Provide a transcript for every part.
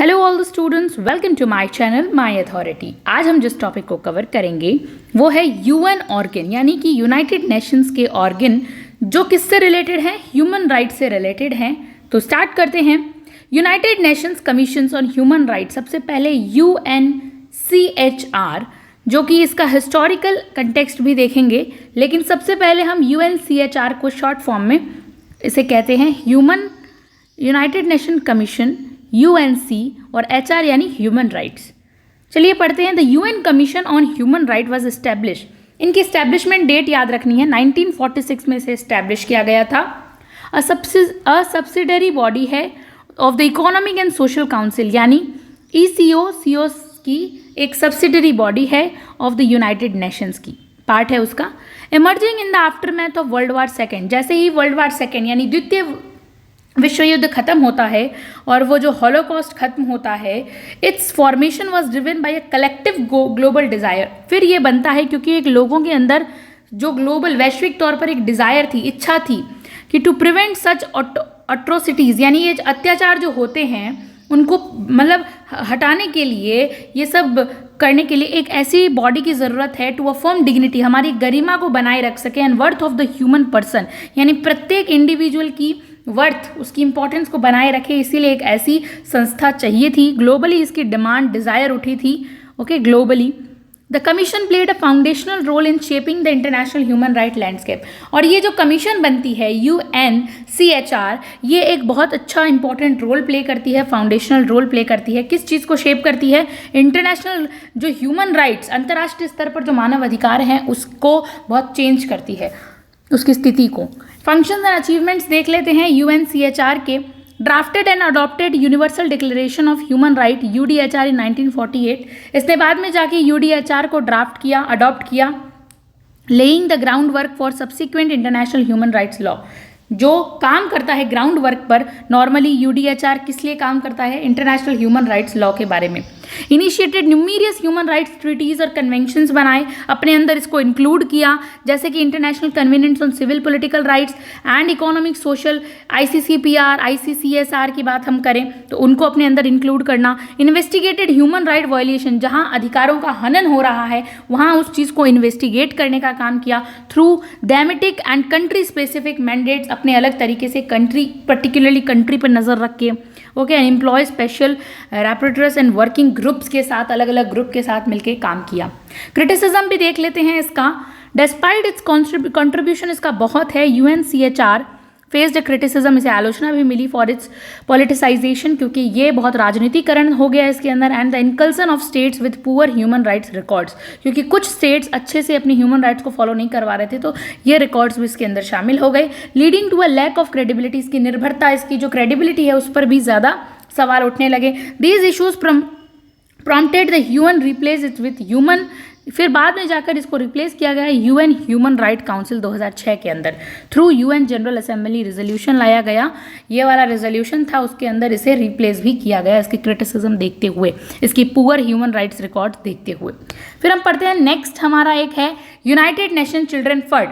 Hello all the students, welcome to my channel my authority. आज हम जिस topic को कवर करेंगे वो है यूएन ऑर्गन, यानी कि यूनाइटेड नेशंस के ऑर्गन जो किससे रिलेटेड हैं, ह्यूमन राइट से रिलेटेड हैं। तो स्टार्ट करते हैं। United Nations commission on human right, सबसे पहले यूएनसीएचआर, जो कि इसका हिस्टोरिकल कंटेक्स्ट भी देखेंगे, लेकिन सबसे पहले हम यूएनसीएचआर को शॉर्ट फॉर्म में इसे कहते हैं यूनाइटेड नेशन कमीशन, यूएनसी, और एचआर यानी ह्यूमन राइट्स। चलिए पढ़ते हैं। The UN commission on human right was establish. इनकी एस्टैब्लिशमेंट डेट याद रखनी है, 1946 में इसे एस्टैब्लिश किया गया था। अ सब्सिडरी बॉडी है of the economic and social council, यानी ईसीओ की एक सब्सिडरी बॉडी है ऑफ द यूनाइटेड नेशंस की, पार्ट है उसका। Emerging in the aftermath of world war second, जैसे ही वर्ल्ड वार सेकेंड यानी द्वितीय विश्व युद्ध खत्म होता है और वो जो हॉलोकॉस्ट खत्म होता है, it's formation was driven by a collective global desire. फिर ये बनता है क्योंकि एक लोगों के अंदर जो ग्लोबल वैश्विक तौर पर एक डिज़ायर थी, इच्छा थी कि टू प्रिवेंट सच अट्रोसिटीज़, यानी ये अत्याचार जो होते हैं उनको मतलब हटाने के लिए, ये सब करने के लिए एक ऐसी बॉडी की ज़रूरत है टू अफर्म डिग्निटी, हमारी गरिमा को बनाए रख सके, and worth of the human person, यानी प्रत्येक इंडिविजुअल की वर्थ, उसकी इंपॉर्टेंस को बनाए रखे। इसीलिए एक ऐसी संस्था चाहिए थी। ग्लोबली इसकी डिमांड, डिज़ायर उठी थी। Okay, globally the commission played a foundational role in shaping the international human right landscape. और ये जो कमीशन बनती है यूएनसीएचआर, ये एक बहुत अच्छा इंपॉर्टेंट रोल प्ले करती है, फाउंडेशनल रोल प्ले करती है। किस चीज़ को शेप करती है? इंटरनेशनल जो ह्यूमन राइट्स, अंतर्राष्ट्रीय स्तर पर जो मानव अधिकार हैं, उसको बहुत चेंज करती है, उसकी स्थिति को। फंक्शंस एंड अचीवमेंट्स देख लेते हैं यूएनसीएचआर के। Drafted and adopted universal declaration of human right UDHR in 1948। इसने बाद में जाके यूडीएचआर को ड्राफ्ट किया, अडॉप्ट किया। Laying the ground work for subsequent international human rights law, जो काम करता है ग्राउंड वर्क पर। नॉर्मली यूडीएचआर किस लिए काम करता है? इंटरनेशनल ह्यूमन राइट्स लॉ के बारे में। Initiated numerous human rights treaties और कन्वेंशंस बनाए, अपने अंदर इसको इंक्लूड किया, जैसे कि international convention on civil political rights and economic social, ICCPR, ICCSR की बात हम करें तो उनको अपने अंदर इंक्लूड करना। इन्वेस्टिगेटेड ह्यूमन राइट वायलेशन, जहां अधिकारों का हनन हो रहा है वहां उस चीज़ को इन्वेस्टिगेट करने का काम किया through thematic and country specific mandates, अपने अलग तरीके से कंट्री, पर्टिकुलरली कंट्री पर नज़र रख के। Okay, employ special rapporteurs and working groups के साथ, अलग अलग ग्रुप के साथ मिलकर काम किया। क्रिटिसिज्म भी देख लेते हैं इसका। डिस्पाइट इट्स कंट्रीब्यूशन, इसका बहुत है, यूएनसीएचआर फेस्ड क्रिटिसिज्म, इसे आलोचना भी मिली फॉर इट्स पॉलिटिसाइजेशन, क्योंकि ये बहुत राजनीतिकरण हो गया इसके अंदर। And the inclusion of states with poor human rights records, क्योंकि कुछ स्टेट्स अच्छे से अपनी ह्यूमन राइट्स को फॉलो नहीं करवा रहे थे, तो ये रिकॉर्ड्स भी इसके अंदर शामिल हो गए। Leading to a lack of credibility, इसकी निर्भरता, इसकी जो क्रेडिबिलिटी है उस पर भी ज़्यादा सवाल उठने लगे। These issues prompted the UN replace it with human, फिर बाद में जाकर इसको रिप्लेस किया गया यूएन ह्यूमन राइट काउंसिल 2006 के अंदर। Through UN general assembly resolution लाया गया, ये वाला रेजोल्यूशन था, उसके अंदर इसे रिप्लेस भी किया गया, इसकी क्रिटिसिज्म देखते हुए, इसकी पुअर ह्यूमन राइट्स रिकॉर्ड देखते हुए। फिर हम पढ़ते हैं नेक्स्ट, हमारा एक है यूनाइटेड नेशन चिल्ड्रन फंड।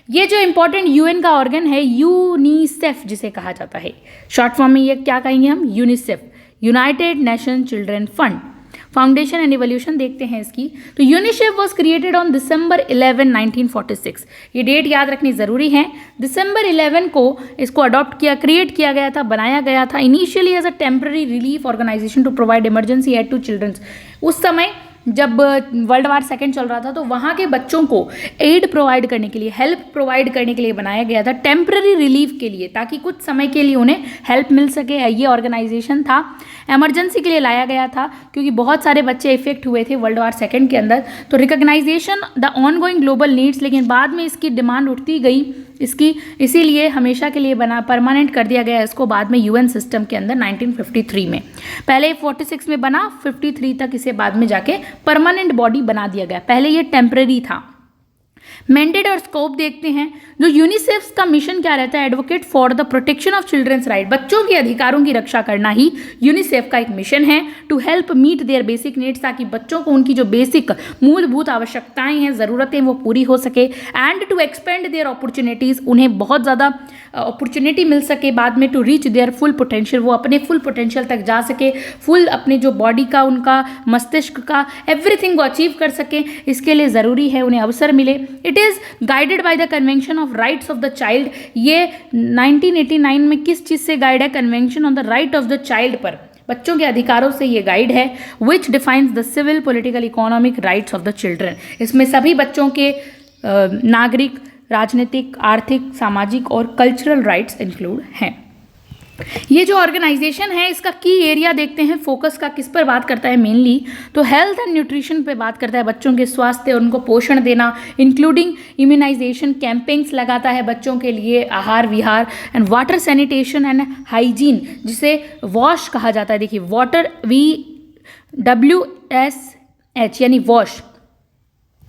ये जो इंपॉर्टेंट यूएन का ऑर्गन है, यूनिसेफ जिसे कहा जाता है, शॉर्ट फॉर्म में ये क्या कहेंगे हम? UNICEF, United nation children fund. Foundation and evolution देखते हैं इसकी। तो UNICEF was created on December 11, 1946। ये डेट याद रखनी ज़रूरी है। December 11 को इसको अडॉप्ट किया, क्रिएट किया गया था, बनाया गया था। Initially as a temporary relief organization to provide emergency aid to childrens. उस समय जब वर्ल्ड वार सेकेंड चल रहा था तो वहाँ के बच्चों को एड प्रोवाइड करने के लिए, हेल्प प्रोवाइड करने के लिए बनाया गया था, टेम्पररी रिलीफ के लिए, ताकि कुछ समय के लिए उन्हें हेल्प मिल सके। ये ऑर्गेनाइजेशन था, एमरजेंसी के लिए लाया गया था, क्योंकि बहुत सारे बच्चे इफेक्ट हुए थे वर्ल्ड वार सेकेंड के अंदर। तो recognization the ongoing global needs, लेकिन बाद में इसकी डिमांड उठती गई इसकी, इसीलिए हमेशा के लिए बना, परमानेंट कर दिया गया इसको बाद में यूएन सिस्टम के अंदर 1953 में। पहले 46 में बना, 53 तक इसे बाद में जाके परमानेंट बॉडी बना दिया गया। पहले ये टेम्पररी था। मैंडेट और स्कोप देखते हैं। जो यूनिसेफ का मिशन क्या रहता है, advocate for the protection of childrens right, बच्चों के अधिकारों की रक्षा करना ही यूनिसेफ का एक मिशन है। To help meet their basic needs, ताकि बच्चों को उनकी जो बेसिक मूलभूत आवश्यकताएं हैं, ज़रूरतें, वो पूरी हो सके। And to expand their opportunities, उन्हें बहुत ज़्यादा अपॉर्चुनिटी मिल सके बाद में, to reach their full potential, वो अपने फुल पोटेंशियल तक जा सके, फुल अपने जो बॉडी का, उनका मस्तिष्क का, एवरीथिंग को अचीव कर सके। इसके लिए ज़रूरी है उन्हें अवसर मिले। It is guided by the convention of rights of the child. ये 1989 में किस चीज़ से गाइड है? Convention on the right of the child पर, बच्चों के अधिकारों से ये गाइड है। Which defines the civil, political, economic rights of the children. इसमें सभी बच्चों के नागरिक, राजनीतिक, आर्थिक, सामाजिक और कल्चरल राइट्स इंक्लूड हैं। ये जो ऑर्गेनाइजेशन है, इसका की एरिया देखते हैं, फोकस का किस पर बात करता है मेनली, तो हेल्थ एंड न्यूट्रिशन पे बात करता है, बच्चों के स्वास्थ्य और उनको पोषण देना, इंक्लूडिंग इम्यूनाइजेशन कैंपेन्स लगाता है बच्चों के लिए, आहार विहार, and water sanitation and hygiene, जिसे वॉश कहा जाता है। देखिए वाटर, WSH यानी वॉश,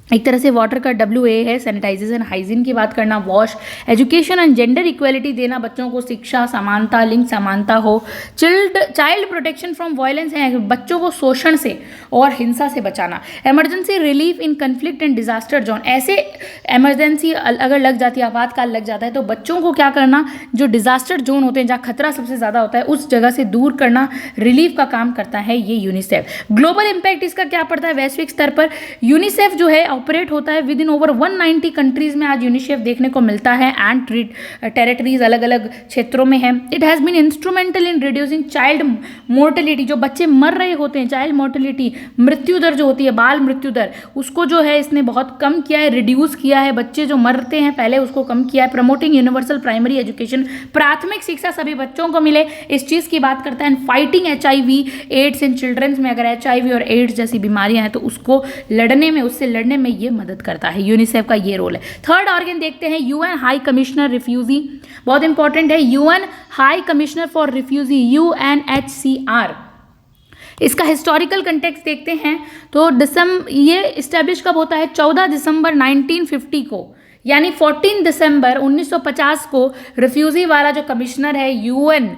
एक तरह से वाटर का WA है, सैनिटाइजेशन, हाइजीन की बात करना, wash, education and gender equality देना, बच्चों को शिक्षा, समानता, लिंग समानता हो, चाइल्ड प्रोटेक्शन फ्रॉम वायलेंस है, बच्चों को शोषण से और हिंसा से बचाना, emergency relief in conflict and disaster zone, ऐसे इमरजेंसी अगर लग जाती है, आपातकाल लग जाता है, तो बच्चों को क्या करना, जो डिजास्टर जोन होते हैं, जहाँ खतरा सबसे ज़्यादा होता है, उस जगह से दूर करना, रिलीफ का काम करता है ये यूनिसेफ। ग्लोबल इम्पैक्ट इसका क्या पड़ता है वैश्विक स्तर पर? यूनिसेफ जो है ऑपरेट होता है विद इन ओवर 190 कंट्रीज में आज यूनिसेफ देखने को मिलता है, एंड टेरिटरीज अलग अलग क्षेत्रों में है। It has been instrumental in reducing child mortality, जो बच्चे मर रहे होते हैं, चाइल्ड मोर्टेलिटी, मृत्यु दर जो होती है, बाल मृत्यु दर, उसको जो है इसने बहुत कम किया है, रिड्यूस किया है, बच्चे जो मरते हैं पहले उसको कम किया है। प्रमोटिंग यूनिवर्सल प्राइमरी एजुकेशन, प्राथमिक शिक्षा सभी बच्चों को मिले, इस चीज़ की बात करता है। And fighting HIV AIDS in childrens में, अगर HIV और एड्स जैसी बीमारियां हैं तो उसको लड़ने में, उससे लड़ने में ये मदद करता है, यूनिसेफ का ये रोल है। थर्ड ऑर्गन देखते हैं, UN हाई कमिश्नर रिफ्यूजी, बहुत इंपॉर्टेंट है, UN high commissioner for refugee, UNHCR। इसका हिस्टोरिकल कंटेक्स्ट देखते हैं तो ये इस्टेब्लिश कब होता है? 14 दिसंबर 1950 को, यानी 14 दिसंबर 1950 को रिफ्यूजी वाला जो कमिश्नर है, UN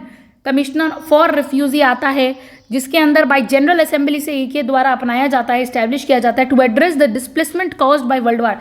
कमिश्नर फॉर रिफ्यूजी आता है, जिसके अंदर बाय जनरल असेंबली से के द्वारा अपनाया जाता है, इस्टेब्लिश किया जाता है, to address the displacement caused by world war.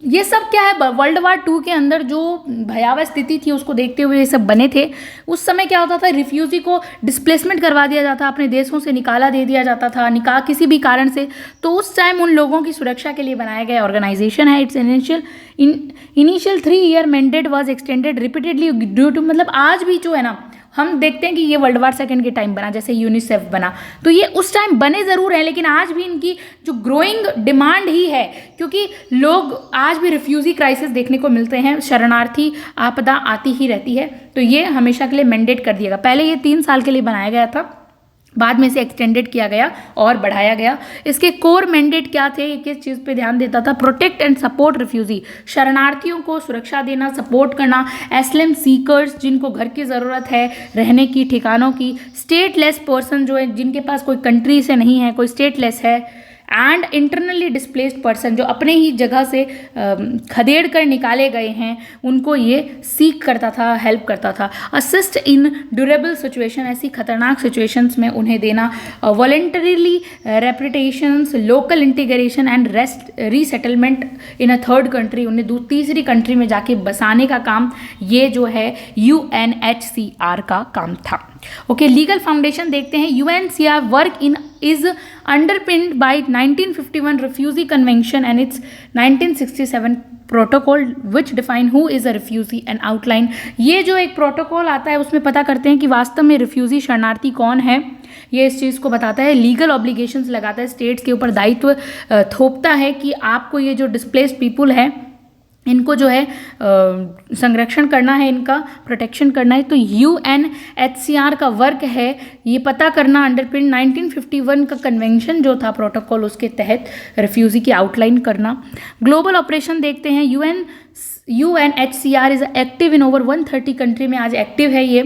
ये सब क्या है? वर्ल्ड वार 2 के अंदर जो भयावह स्थिति थी उसको देखते हुए ये सब बने थे। उस समय क्या होता था, रिफ्यूजी को डिस्प्लेसमेंट करवा दिया जाता, अपने देशों से निकाला दे दिया जाता था, किसी भी कारण से, तो उस टाइम उन लोगों की सुरक्षा के लिए बनाया गया ऑर्गेनाइजेशन है। Its initial 3 year mandate was extended repeatedly due to, मतलब आज भी जो है ना, हम देखते हैं कि ये वर्ल्ड वार 2 के टाइम बना, जैसे यूनिसेफ बना, तो ये उस टाइम बने ज़रूर हैं, लेकिन आज भी इनकी जो ग्रोइंग डिमांड ही है, क्योंकि लोग आज भी रिफ्यूजी क्राइसिस देखने को मिलते हैं, शरणार्थी आपदा आती ही रहती है, तो ये हमेशा के लिए मैंडेट कर दिया गया। पहले ये 3 साल के लिए बनाया गया था, बाद में इसे एक्सटेंडेड किया गया और बढ़ाया गया। इसके कोर मैंडेट क्या थे, किस चीज़ पे ध्यान देता था? प्रोटेक्ट एंड सपोर्ट रिफ्यूजी, शरणार्थियों को सुरक्षा देना, सपोर्ट करना, एस्लम सीकर्स, जिनको घर की ज़रूरत है, रहने की, ठिकानों की, स्टेटलेस पर्सन, जो है जिनके पास कोई कंट्री से नहीं है, कोई स्टेटलेस है, एंड इंटरनली डिस्प्लेस्ड पर्सन, जो अपने ही जगह से खदेड़ कर निकाले गए हैं, उनको ये सीक करता था, हेल्प करता था। असिस्ट इन ड्यूरेबल सिचुएशन, ऐसी खतरनाक सिचुएशंस में उन्हें देना। Voluntarily repatriations, local integration and resettlement in a third country, उन्हें तीसरी कंट्री में जाके बसाने का काम ये जो है UNHCR का काम था। ओके, लीगल फाउंडेशन देखते हैं। UNHCR work in is underpinned by 1951 refugee convention and its 1967 protocol which define who is a refugee and outline. ये जो एक प्रोटोकॉल आता है उसमें पता करते हैं कि वास्तव में रिफ्यूजी शरणार्थी कौन है, ये इस चीज़ को बताता है। लीगल ऑब्लिगेशंस लगाता है, स्टेट्स के ऊपर दायित्व थोपता है कि आपको ये जो डिस्प्लेस्ड पीपुल है इनको जो है संरक्षण करना है, इनका प्रोटेक्शन करना है। तो UNHCR का वर्क है ये पता करना, अंडरपिन 1951 का कन्वेंशन जो था प्रोटोकॉल, उसके तहत रिफ्यूजी की आउटलाइन करना। ग्लोबल ऑपरेशन देखते हैं। UNHCR is active in over 130 country में आज एक्टिव है ये,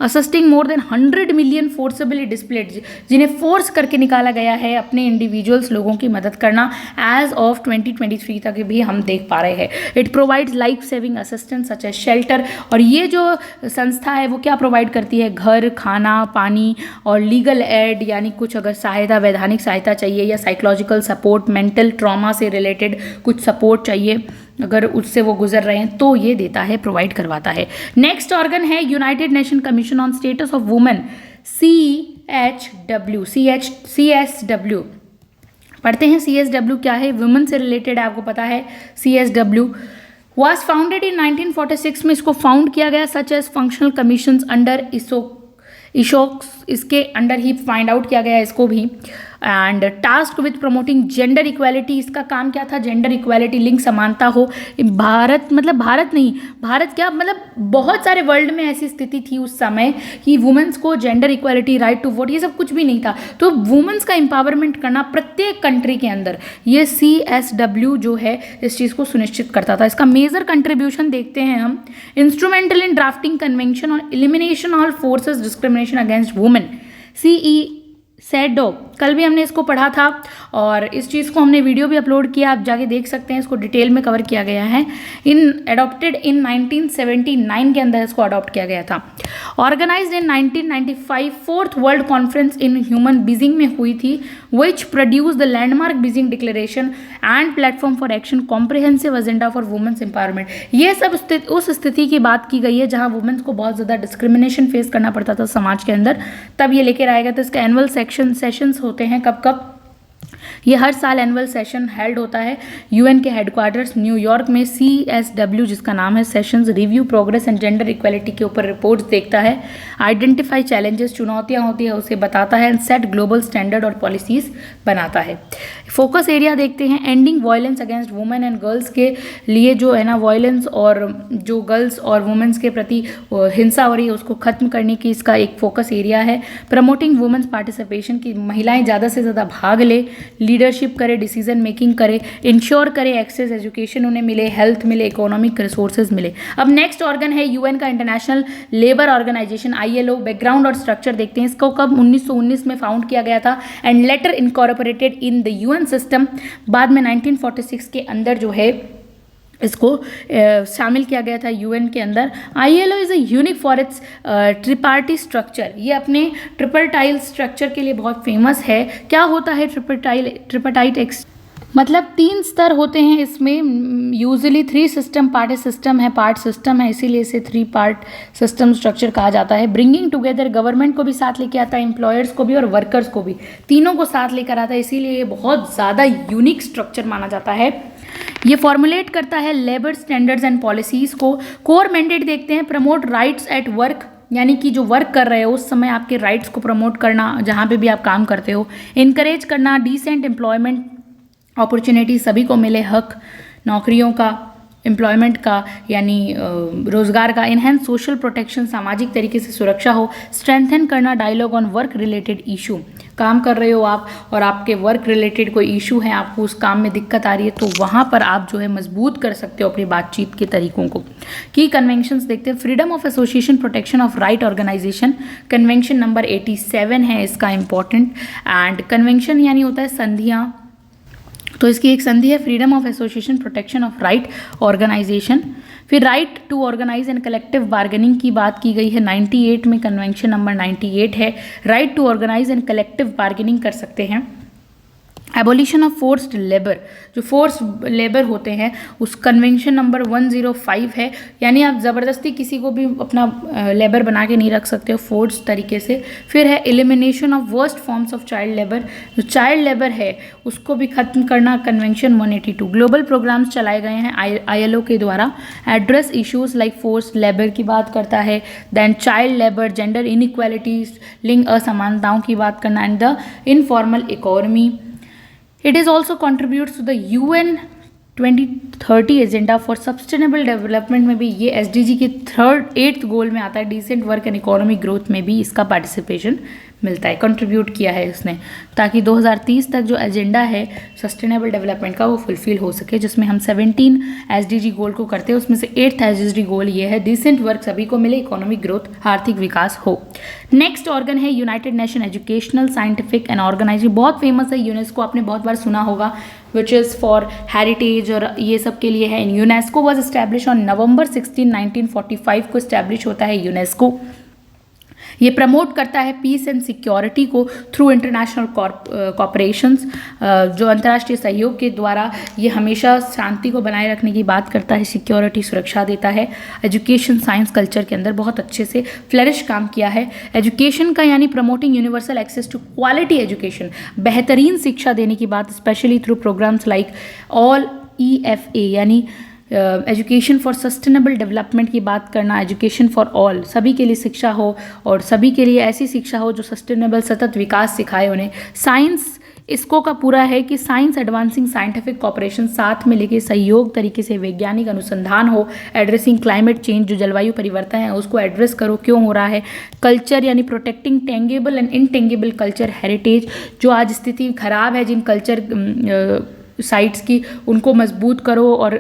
assisting more than 100 million forcibly displayed, जिन्हें फोर्स करके निकाला गया है, अपने इंडिविजुअल्स लोगों की मदद करना एज ऑफ 2023 तक भी हम देख पा रहे हैं। It provides life saving assistance such as shelter, और ये जो संस्था है वो क्या प्रोवाइड करती है, घर, खाना, पानी और लीगल एड, यानी कुछ अगर सहायता, वैधानिक सहायता चाहिए या साइकोलॉजिकल सपोर्ट, मेंटल ट्रॉमा से रिलेटेड कुछ सपोर्ट चाहिए अगर उससे वो गुजर रहे हैं तो ये देता है, प्रोवाइड करवाता है। नेक्स्ट ऑर्गन है united nation commission on status of women, CSW। पढ़ते हैं CSW क्या है, वुमेन से रिलेटेड है, आपको पता है। CSW वाज फाउंडेड इन 1946 में इसको फाउंड किया गया, such as functional commissions under इशोक्स, इसके अंडर ही फाइंड आउट किया गया इसको भी। And task with promoting gender equality, इसका काम क्या था, जेंडर इक्वालिटी, लिंग समानता हो। भारत क्या मतलब बहुत सारे वर्ल्ड में ऐसी स्थिति थी उस समय कि वुमेन्स को gender equality, right to vote, ये सब कुछ भी नहीं था। तो वुमेन्स का एम्पावरमेंट करना प्रत्येक कंट्री के अंदर, ये CSW जो है इस चीज़ को सुनिश्चित करता था। इसका मेजर कंट्रीब्यूशन देखते हैं हम, instrumental in drafting convention on elimination all forces discrimination against women, CEDAW, कल भी हमने इसको पढ़ा था और इस चीज़ को हमने वीडियो भी अपलोड किया, आप जाके देख सकते हैं, इसको डिटेल में कवर किया गया है। अडॉप्टेड इन 1979 के अंदर इसको अडॉप्ट किया गया था। Organized in 1995 4th world conference in human Beijing में हुई थी, which produce the landmark Beijing declaration and platform for action comprehensive agenda for womens empowerment. ये सब उस स्थिति की बात की गई है जहाँ वुमेन्स को बहुत ज़्यादा डिस्क्रिमिनेशन फेस करना पड़ता था समाज के अंदर, तब ये लेकर आएगा। तो इसका एनुअल सेशंस होते हैं कब कब, ये हर साल एनुअल सेशन हेल्ड होता है यूएन के हेडक्वार्टर्स न्यूयॉर्क में। CSW जिसका नाम है, sessions review progress and gender equality के ऊपर रिपोर्ट्स देखता है, आइडेंटिफाई चैलेंजेस, चुनौतियां होती है उसे बताता है, एंड सेट ग्लोबल स्टैंडर्ड और पॉलिसीज बनाता है। फोकस एरिया देखते हैं, ending violence against women and girls के लिए जो है ना, वायलेंस और जो गर्ल्स और वुमेन्स के प्रति हिंसा हो रही है उसको खत्म करने की इसका एक फोकस एरिया है। प्रमोटिंग वुमेन्स पार्टिसिपेशन, की महिलाएं ज़्यादा से ज़्यादा भाग ले, लीडरशिप करे, डिसीजन मेकिंग करे, इंश्योर करे एक्सेस एजुकेशन उन्हें मिले, हेल्थ मिले, इकोनॉमिक रिसोर्सेज मिले। अब नेक्स्ट ऑर्गन है यूएन का international labour organization ILO। Background और स्ट्रक्चर देखते हैं, इसको कब 1919 में फाउंड किया गया था and later incorporated in the UN system. बाद में 1946 के अंदर जो है इसको शामिल किया गया था यूएन के अंदर। ILO is a unique for its tripartite structure, ये अपने ट्रिपरटाइल स्ट्रक्चर के लिए बहुत फेमस है। क्या होता है ट्रिपरटाइट मतलब 3 स्तर होते हैं इसमें, यूजुअली 3 सिस्टम पार्ट सिस्टम है, इसीलिए इसे 3 पार्ट सिस्टम स्ट्रक्चर कहा जाता है। ब्रिंगिंग टुगेदर, गवर्नमेंट को भी साथ लेके आता है, एम्प्लॉयर्स को भी और वर्कर्स को भी, तीनों को साथ लेकर आता है, इसीलिए ये बहुत ज़्यादा यूनिक स्ट्रक्चर माना जाता है। ये फॉर्मुलेट करता है लेबर स्टैंडर्ड्स एंड पॉलिसीज़ को। कोर मैंडेट देखते हैं, प्रमोट राइट्स एट वर्क, यानी कि जो वर्क कर रहे हो उस समय आपके राइट्स को प्रमोट करना, जहाँ पे भी आप काम करते हो। इनकरेज करना, डिसेंट एम्प्लॉयमेंट अपॉर्चुनिटी, सभी को मिले हक नौकरियों का, एम्प्लॉयमेंट का यानी रोज़गार का। इनहेंस सोशल प्रोटेक्शन, सामाजिक तरीके से सुरक्षा हो। स्ट्रेंथन करना dialogue on work related issue, काम कर रहे हो आप और आपके वर्क रिलेटेड कोई इशू है, आपको उस काम में दिक्कत आ रही है, तो वहाँ पर आप जो है मजबूत कर सकते हो अपनी बातचीत के तरीकों को। की कन्वेंशंस देखते हैं, freedom of association, protection of right organization, convention number 87 है इसका इंपॉर्टेंट। एंड कन्वेंशन यानी होता है संधियाँ, तो इसकी एक संधि है freedom of association, protection of right organisation. फिर right to organise and collective bargaining की बात की गई है 98 में, कन्वेंशन नंबर 98 है। Right to organise and collective bargaining कर सकते हैं। एबोलिशन ऑफ फोर्स्ड लेबर, जो फोर्स लेबर होते हैं उस कन्वेंशन नंबर 105 है, यानी आप ज़बरदस्ती किसी को भी अपना लेबर बना के नहीं रख सकते हो फोर्स तरीके से। फिर है elimination of worst forms of child labour, जो चाइल्ड लेबर है उसको भी ख़त्म करना, कन्वेंशन 182। ग्लोबल प्रोग्राम्स चलाए गए हैं ILO के द्वारा, address issues like force labour की बात करता है, then child labour, gender inequalities, लिंग असमानताओं की बात करना, and the informal economy. It is also contributes to the UN 2030 agenda for sustainable development में भी ये SDG के 8th गोल में आता है। Decent work and economic growth में भी इसका पार्टिसिपेशन मिलता है, कंट्रीब्यूट किया है उसने, ताकि 2030 तक जो एजेंडा है सस्टेनेबल डेवलपमेंट का वो फुलफिल हो सके, जिसमें हम 17 SDG गोल को करते हैं। उसमें से 8th SDG गोल ये है, डिसेंट वर्क सभी को मिले, इकोनॉमिक ग्रोथ, आर्थिक विकास हो। नेक्स्ट ऑर्गन है united nation educational, scientific and organizing. बहुत फेमस है, यूनेस्को आपने बहुत बार सुना होगा, विच इज़ फॉर हेरिटेज और ये सब के लिए है। UNESCO was establish on November 16, 1945 को इस्टेब्लिश होता है यूनेस्को। ये प्रमोट करता है पीस एंड सिक्योरिटी को थ्रू इंटरनेशनल कॉपरेशंस, जो अंतर्राष्ट्रीय सहयोग के द्वारा ये हमेशा शांति को बनाए रखने की बात करता है, सिक्योरिटी, सुरक्षा देता है। एजुकेशन, साइंस, कल्चर के अंदर बहुत अच्छे से फ्लरिश काम किया है। एजुकेशन का यानी promoting universal access to quality education, बेहतरीन शिक्षा देने की बात, specially through programs like all EFA यानी एजुकेशन फॉर सस्टेनेबल डेवलपमेंट की बात करना, एजुकेशन फॉर ऑल, सभी के लिए शिक्षा हो और सभी के लिए ऐसी शिक्षा हो जो सस्टेनेबल, सतत विकास सिखाए उन्हें। साइंस, इसको का पूरा है कि साइंस एडवांसिंग साइंटिफिक कॉपरेशन, साथ में लेके सहयोग तरीके से वैज्ञानिक अनुसंधान हो। एड्रेसिंग क्लाइमेट चेंज, जो जलवायु परिवर्तन है उसको एड्रेस करो, क्यों हो रहा है। कल्चर यानी टेंगेबल एंड इनटेंगेबल कल्चर हेरिटेज, जो आज स्थिति खराब है जिन कल्चर साइट्स की, उनको मजबूत करो और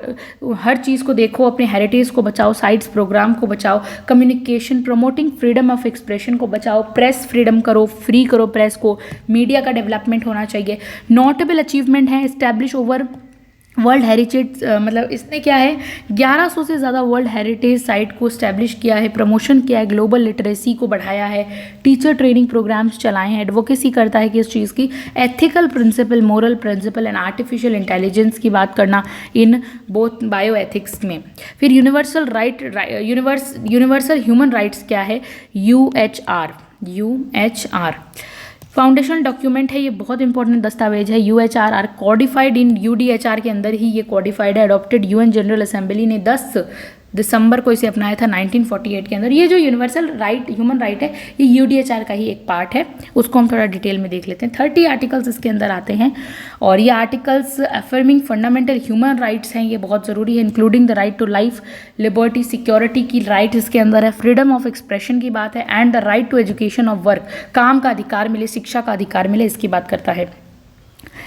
हर चीज़ को देखो, अपने हेरिटेज को बचाओ, साइट्स प्रोग्राम को बचाओ। Communication, promoting freedom of expression को बचाओ, प्रेस फ्रीडम करो, फ्री करो प्रेस को, मीडिया का डेवलपमेंट होना चाहिए। नोटेबल अचीवमेंट है, एस्टैब्लिश ओवर वर्ल्ड हेरिटेज, मतलब इसने क्या है 1100 से ज़्यादा वर्ल्ड हेरिटेज साइट को इस्टेब्लिश किया है, प्रमोशन किया है, ग्लोबल लिटरेसी को बढ़ाया है, टीचर ट्रेनिंग प्रोग्राम्स चलाए हैं, एडवोकेसी करता है कि इस चीज़ की, ethical principle, moral principle and artificial intelligence की बात करना इन बोथ बायो एथिक्स में। फिर यूनिवर्सल ह्यूमन राइट्स क्या है, UHR फाउंडेशनल डॉक्यूमेंट है, ये बहुत इंपॉर्टेंट दस्तावेज है। UHR कॉडिफाइड इन UDHR के अंदर ही ये कॉडिफाइड है, अडॉप्टेड UN जनरल असेंबली ने 10 दिसंबर को इसे अपनाया था 1948 के अंदर। ये जो यूनिवर्सल राइट, ह्यूमन राइट है, ये UDHR का ही एक पार्ट है, उसको हम थोड़ा डिटेल में देख लेते हैं। 30 आर्टिकल्स इसके अंदर आते हैं और ये articles affirming fundamental human rights हैं, ये बहुत ज़रूरी है। Including the right to life, liberty, security की राइट इसके अंदर है, फ्रीडम ऑफ एक्सप्रेशन की बात है, and the right to education of work, काम का अधिकार मिले, शिक्षा का अधिकार मिले, इसकी बात करता है।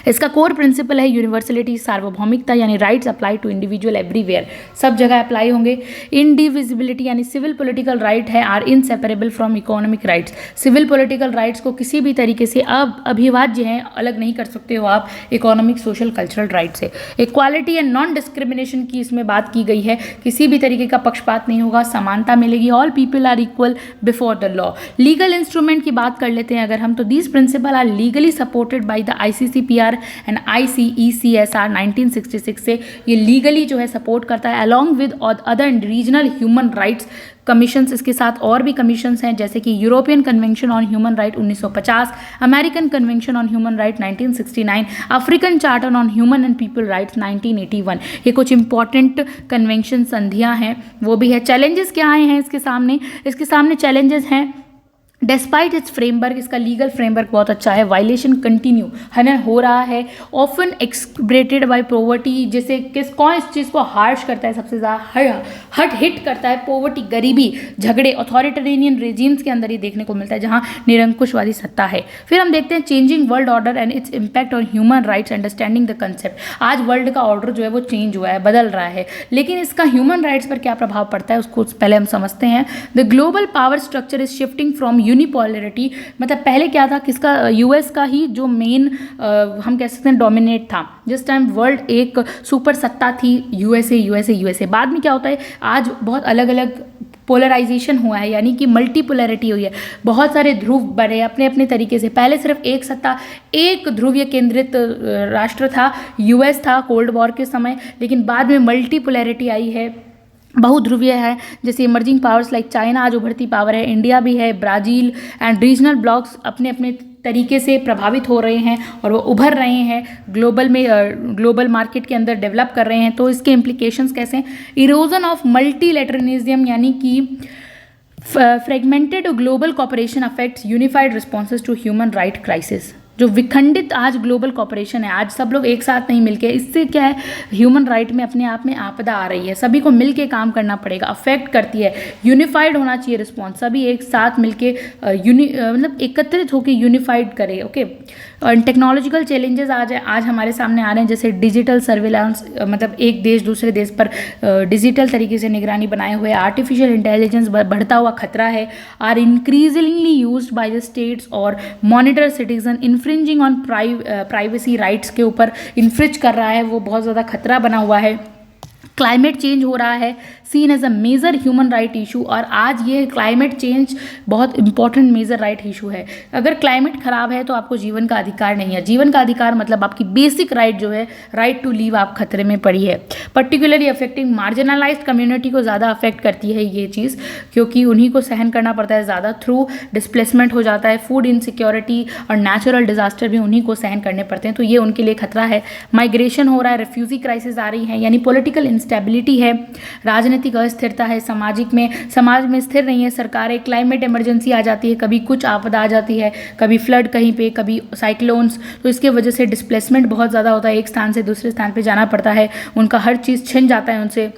इसका कोर प्रिंसिपल है यूनिवर्सलिटी, सार्वभौमिकता, यानी rights apply to individual everywhere, सब जगह अप्लाई होंगे। इनडिविजिबिलिटी यानी सिविल पॉलिटिकल राइट है, are inseparable from economic rights, civil political rights को किसी भी तरीके से अब अभिवाज्य हैं, अलग नहीं कर सकते हो आप इकोनॉमिक, सोशल, कल्चरल राइट से। इक्वालिटी एंड नॉन डिस्क्रिमिनेशन की इसमें बात की गई है, किसी भी तरीके का पक्षपात नहीं होगा, समानता मिलेगी, all people are equal before the law. Legal instrument की बात कर लेते हैं अगर हम, तो these principle are legally supported by the ICCPR and ICECSR 1966 से ये लीगली जो है सपोर्ट करता है, along with other regional human rights commissions. इसके साथ और भी कमीशंस हैं, जैसे कि European convention on human right 1950, American convention on human right 1969, African charter on human and people rights 1981। ये कुछ इंपॉर्टेंट कन्वेंशन, संधियां हैं, वो भी है। चैलेंजेस क्या आए हैं इसके सामने चैलेंजेस हैं, डिस्पाइट इट्स फ्रेमवर्क, इसका लीगल फ्रेमवर्क बहुत अच्छा है, वायलेशन कंटिन्यू है हो रहा है, ऑफन एक्सब्रेटेड बाय पॉवर्टी, जैसे कौन इस चीज़ को हार्श करता है, सबसे ज़्यादा हट हिट करता है, पॉवर्टी, गरीबी, झगड़े, अथॉरिटेरियन रेजिम्स के अंदर ये देखने को मिलता है जहाँ निरंकुशवादी सत्ता है। फिर हम देखते हैं changing world order and its impact on human rights, understanding the concept. आज वर्ल्ड का ऑर्डर जो है वो चेंज हुआ है, बदल रहा है, लेकिन इसका ह्यूमन राइट्स पर क्या प्रभाव पड़ता है उसको पहले हम समझते हैं। The global power structure is shifting from unipolarity, मतलब पहले क्या था, किसका, US का ही जो मेन हम कह सकते हैं डोमिनेट था, जिस टाइम वर्ल्ड एक सुपर सत्ता थी, USA। बाद में क्या होता है, आज बहुत अलग अलग पोलराइजेशन हुआ है, यानी कि मल्टीपोलैरिटी हुई है, बहुत सारे ध्रुव बने अपने अपने तरीके से। पहले सिर्फ एक सत्ता, एक ध्रुवीय केंद्रित राष्ट्र था, US था कोल्ड वॉर के समय, लेकिन बाद में मल्टीपोलैरिटी आई है, बहुध्रुवीय है, जैसे इमर्जिंग पावर्स लाइक चाइना आज उभरती पावर है, इंडिया भी है, ब्राज़ील एंड रीजनल ब्लॉक्स अपने अपने तरीके से प्रभावित हो रहे हैं और वो उभर रहे हैं, ग्लोबल मार्केट के अंदर डेवलप कर रहे हैं। तो इसके इम्प्लीकेशंस कैसे हैं, इरोजन ऑफ मल्टीलैटरलिज्म, यानी कि fragmented global cooperation affects unified responses to human right crisis. जो विखंडित आज ग्लोबल कॉपरेशन है, आज सब लोग एक साथ नहीं मिलके, इससे क्या है, ह्यूमन राइट में अपने आप में आपदा आ रही है, सभी को मिलके काम करना पड़ेगा, अफेक्ट करती है, यूनिफाइड होना चाहिए रिस्पॉन्स, सभी एक साथ मिलके मतलब एकत्रित होकर यूनिफाइड करे। ओके, और टेक्नोलॉजिकल चैलेंजेस आज हमारे सामने आ रहे हैं, जैसे डिजिटल सर्विलांस, मतलब एक देश दूसरे देश पर डिजिटल तरीके से निगरानी बनाए हुए, आर्टिफिशियल इंटेलिजेंस बढ़ता हुआ खतरा है, are increasingly used by the states और monitor citizen, infringing on privacy rights के ऊपर इन्फ्रिज कर रहा है, वो बहुत ज़्यादा खतरा बना हुआ है। क्लाइमेट चेंज हो रहा है, seen as a major human right issue, और आज ये क्लाइमेट चेंज बहुत इंपॉर्टेंट मेजर राइट इशू है। अगर क्लाइमेट खराब है तो आपको जीवन का अधिकार नहीं है, जीवन का अधिकार मतलब आपकी बेसिक राइट जो है, राइट टू लीव, आप खतरे में पड़ी है। पर्टिकुलरली अफेक्टिंग मार्जिनलाइज्ड कम्युनिटी को ज़्यादा अफेक्ट करती है ये चीज़, क्योंकि उन्हीं को सहन करना पड़ता है ज़्यादा, थ्रू डिस्प्लेसमेंट हो जाता है, फूड इनसिक्योरिटी और नेचुरल डिजास्टर भी उन्हीं को सहन करने पड़ते हैं, तो ये उनके लिए खतरा है। माइग्रेशन हो रहा है, रिफ्यूजी क्राइसिस आ रही है, यानी पॉलिटिकल इंस्टेबिलिटी है, राजनीतिक अस्थिरता है, समाज में स्थिर नहीं है सरकारें, क्लाइमेट इमरजेंसी आ जाती है, कभी कुछ आपदा आ जाती है, कभी फ्लड कहीं पे, कभी साइक्लोन्स, तो इसके वजह से डिस्प्लेसमेंट बहुत ज़्यादा होता है, एक स्थान से दूसरे स्थान पे जाना पड़ता है, उनका हर चीज़ छिन जाता है उनसे।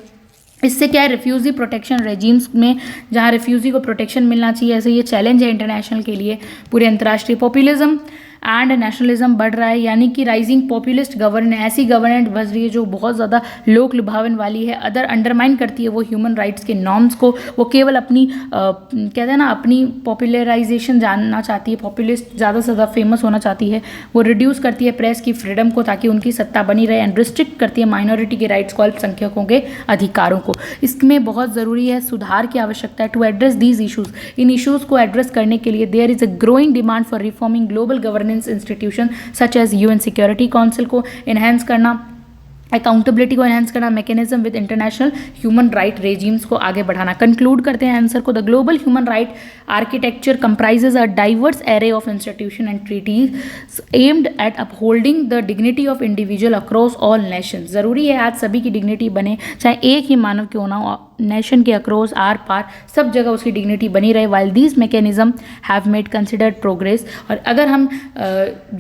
इससे क्या है, रिफ्यूजी प्रोटेक्शन रेजिम्स में जहाँ रिफ्यूजी को प्रोटेक्शन मिलना चाहिए, ऐसे ये चैलेंज है इंटरनेशनल के लिए, पूरे अंतर्राष्ट्रीय। पॉपुलिज्म एंड नेशनलिज्म बढ़ रहा है, यानी कि राइजिंग पॉपुलिस्ट गवर्नेंस, ऐसी गवर्नेंस बज रही है जो बहुत ज़्यादा लोक लुभावन वाली है, अदर अंडरमाइन करती है वो ह्यूमन राइट्स के नॉर्म्स को, वो केवल अपनी कहते हैं ना, अपनी पॉपुलराइजेशन जानना चाहती है, पॉपुलिस्ट ज़्यादा से ज़्यादा फेमस होना चाहती है, वो रिड्यूस करती है प्रेस की फ्रीडम को ताकि उनकी सत्ता बनी रहे, एंड रिस्ट्रिक्ट करती है माइनॉरिटी के राइट्स को, अल्पसंख्यकों के अधिकारों को। इसमें बहुत ज़रूरी है, सुधार की आवश्यकता है। टू एड्रेस दीज इशूज़, इन इशूज़ को एड्रेस करने के लिए there is a growing demand for reforming global governance institution such as UN security council को एनहेंस करना, अकाउंटेबिलिटी को एनहेंस करना, mechanism with international human right regimes को आगे बढ़ाना। कंक्लूड करते हैं आंसर को, the global human right architecture comprises a diverse array of institution and treaties aimed at upholding the dignity of individual across all Nations. ज़रूरी है आज सभी की डिग्निटी बने, चाहे एक ही मानव क्यों ना हो, नेशन के अक्रॉस आर पार सब जगह उसकी डिग्निटी बनी रहे। While these mechanism have made considered progress, और अगर हम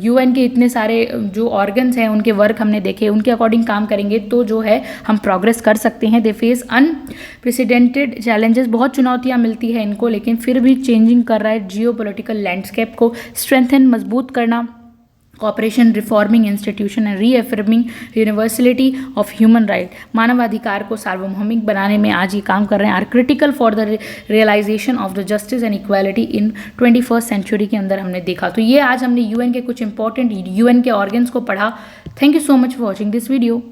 यूएन के इतने सारे जो ऑर्गन्स हैं उनके वर्क हमने देखे, उनके अकॉर्डिंग काम करेंगे तो जो है हम प्रोग्रेस कर सकते हैं। दे फेस अनप्रेसिडेंटेड चैलेंजेस, बहुत चुनौतियां मिलती है इनको, लेकिन फिर भी चेंजिंग कर रहा है जियो पोलिटिकल लैंडस्केप को स्ट्रेंथन, मजबूत करना, cooperation, reforming institution and reaffirming universality of human right, मानवाधिकार को सार्वभौमिक बनाने में आज ये काम कर रहे हैं, are critical for the realization of the justice and equality in 21st century के अंदर हमने देखा। तो ये आज हमने यूएन के कुछ इंपॉर्टेंट यूएन के ऑर्गन्स को पढ़ा। Thank you so much for watching this video.